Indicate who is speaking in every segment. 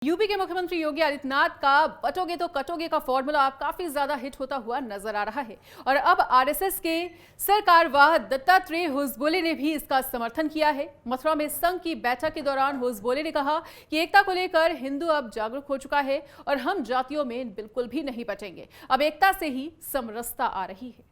Speaker 1: UP के मुख्यमंत्री योगी आदित्यनाथ का बटोगे तो कटोगे का फॉर्मूला अब काफी ज्यादा हिट होता हुआ नजर आ रहा है और अब आरएसएस के सरकारवाह दत्तात्रेय होसबोले ने भी इसका समर्थन किया है। मथुरा में संघ की बैठक के दौरान होसबोले ने कहा कि एकता को लेकर हिंदू अब जागरूक हो चुका है और हम जातियों में बिल्कुल भी नहीं बटेंगे। अब एकता से ही समरसता आ रही है।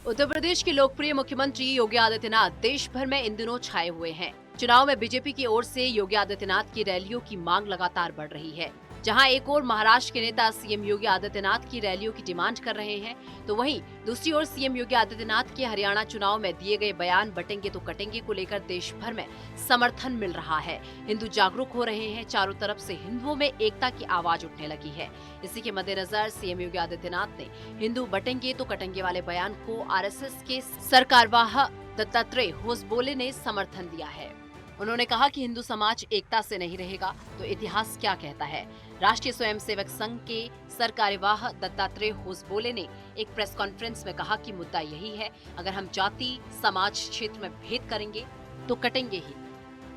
Speaker 2: उत्तर प्रदेश के लोकप्रिय मुख्यमंत्री योगी आदित्यनाथ देश भर में इन दिनों छाए हुए हैं। चुनाव में बीजेपी की ओर से योगी आदित्यनाथ की रैलियों की मांग लगातार बढ़ रही है। जहां एक ओर महाराष्ट्र के नेता सीएम योगी आदित्यनाथ की रैलियों की डिमांड कर रहे हैं, तो वहीं दूसरी ओर सीएम योगी आदित्यनाथ के हरियाणा चुनाव में दिए गए बयान बटेंगे तो कटेंगे को लेकर देश भर में समर्थन मिल रहा है। हिंदू जागरूक हो रहे हैं, चारों तरफ से हिंदुओं में एकता की आवाज उठने लगी है। इसी के मद्देनजर सीएम योगी आदित्यनाथ ने हिंदू बटेंगे तो कटेंगे वाले बयान को आरएसएस के सरकारवाह दत्तात्रेय होसबोले ने समर्थन दिया है। उन्होंने कहा कि हिंदू समाज एकता से नहीं रहेगा तो इतिहास क्या कहता है। राष्ट्रीय स्वयंसेवक संघ के सरकारवाह दत्तात्रेय होसबोले ने एक प्रेस कॉन्फ्रेंस में कहा कि मुद्दा यही है, अगर हम जाति समाज क्षेत्र में भेद करेंगे तो कटेंगे ही।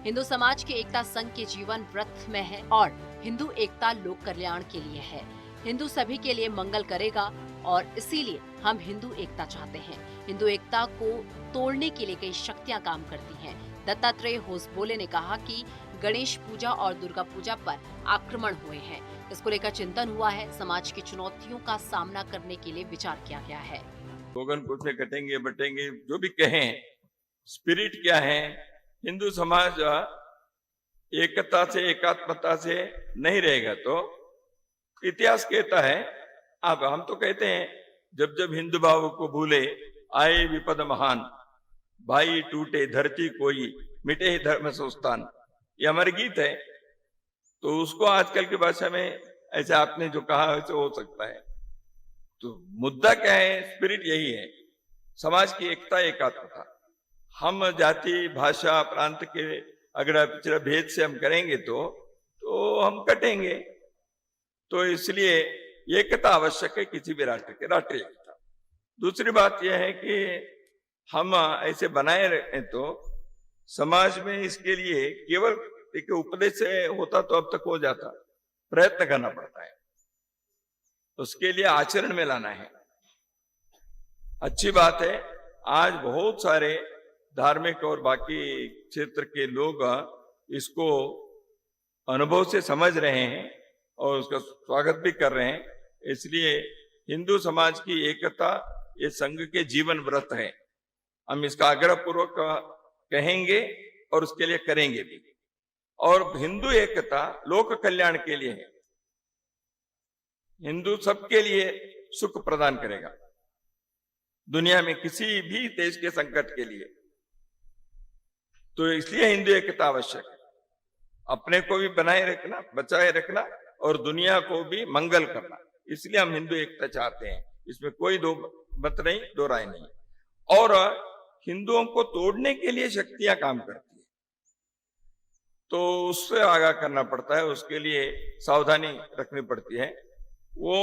Speaker 2: हिंदू समाज की एकता संघ के जीवन व्रत में है और हिंदू एकता लोक कल्याण के लिए है। हिंदू सभी के लिए मंगल करेगा और इसीलिए हम हिंदू एकता चाहते हैं। हिंदू एकता को तोड़ने के लिए कई शक्तियां काम करती हैं। दत्तात्रेय होसबोले ने कहा कि गणेश पूजा और दुर्गा पूजा पर आक्रमण हुए हैं, इसको लेकर चिंतन हुआ है। समाज की चुनौतियों का सामना करने के लिए विचार किया गया है।
Speaker 3: लोगन कुछ से कटेंगे बटेंगे जो भी कहें, स्पिरिट क्या है? हिंदू समाज एकता से एकात्मता से नहीं रहेगा तो इतिहास कहता है। अब हम तो कहते हैं जब जब हिंदू भाव को भूले आए विपद महान, भाई टूटे धरती कोई मिटे ही धर्म संस्थान, ये हमारे गीत है। तो उसको आजकल की भाषा में ऐसे आपने जो कहा वैसे हो सकता है। तो मुद्दा क्या है? स्पिरिट यही है, समाज की एकता एकात्मता। हम जाति भाषा प्रांत के अगर पिछड़ा भेद से हम करेंगे तो हम कटेंगे। तो इसलिए एकता आवश्यक है किसी भी राष्ट्र के, राष्ट्रीय एकता। दूसरी बात यह है कि हम ऐसे बनाए रखें तो समाज में इसके लिए केवल एक उपदेश से होता तो अब तक हो जाता, प्रयत्न करना पड़ता है, उसके लिए आचरण में लाना है। अच्छी बात है, आज बहुत सारे धार्मिक और बाकी क्षेत्र के लोग इसको अनुभव से समझ रहे हैं और उसका स्वागत भी कर रहे हैं। इसलिए हिंदू समाज की एकता ये संघ के जीवन व्रत है। हम इसका आग्रह पूर्वक कहेंगे और उसके लिए करेंगे भी। और हिंदू एकता लोक कल्याण के लिए है। हिंदू सबके लिए सुख प्रदान करेगा, दुनिया में किसी भी देश के संकट के लिए। तो इसलिए हिंदू एकता आवश्यक है, अपने को भी बनाए रखना, बचाए रखना और दुनिया को भी मंगल करना। इसलिए हम हिंदू एकता चाहते हैं, इसमें कोई दो मत नहीं, दो राय नहीं। और हिंदुओं को तोड़ने के लिए शक्तियां काम करती है, तो उससे आगाह करना पड़ता है, उसके लिए सावधानी रखनी पड़ती है। वो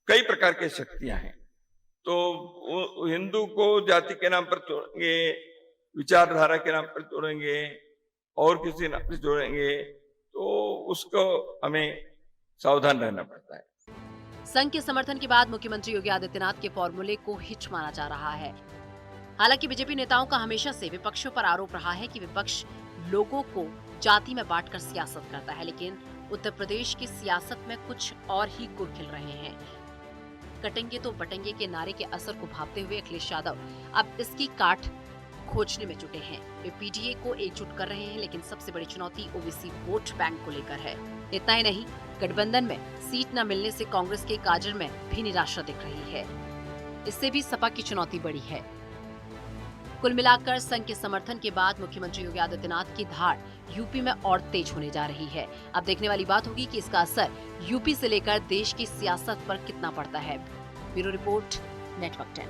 Speaker 3: कई प्रकार की शक्तियां हैं। तो हिंदू को जाति के नाम पर तोड़ेंगे, विचारधारा के नाम पर तोड़ेंगे और किसी नाम पर जोड़ेंगे, तो उसको हमें सावधान रहना पड़ता है।
Speaker 2: संघ के समर्थन के बाद मुख्यमंत्री योगी आदित्यनाथ के फॉर्मूले को हिट माना जा रहा है। हालांकि बीजेपी नेताओं का हमेशा से विपक्षों पर आरोप रहा है कि विपक्ष लोगों को जाति में बांटकर सियासत करता है, लेकिन उत्तर प्रदेश की सियासत में कुछ और ही गुर खिल रहे हैं। कटेंगे तो बटेंगे के नारे के असर को भांपते हुए अखिलेश यादव अब इसकी काट खोजने में जुटे हैं। वे पीडीए को एकजुट कर रहे हैं, लेकिन सबसे बड़ी चुनौती ओबीसी वोट बैंक को लेकर है। इतना ही नहीं, गठबंधन में सीट न मिलने से कांग्रेस के काजर में भी निराशा दिख रही है। इससे भी सपा की चुनौती बड़ी है। कुल मिलाकर संघ के समर्थन के बाद मुख्यमंत्री योगी आदित्यनाथ की धार यूपी में और तेज होने जा रही है। अब देखने वाली बात होगी कि इसका असर यूपी से लेकर देश की सियासत पर कितना पड़ता है। Bureau report, network 10।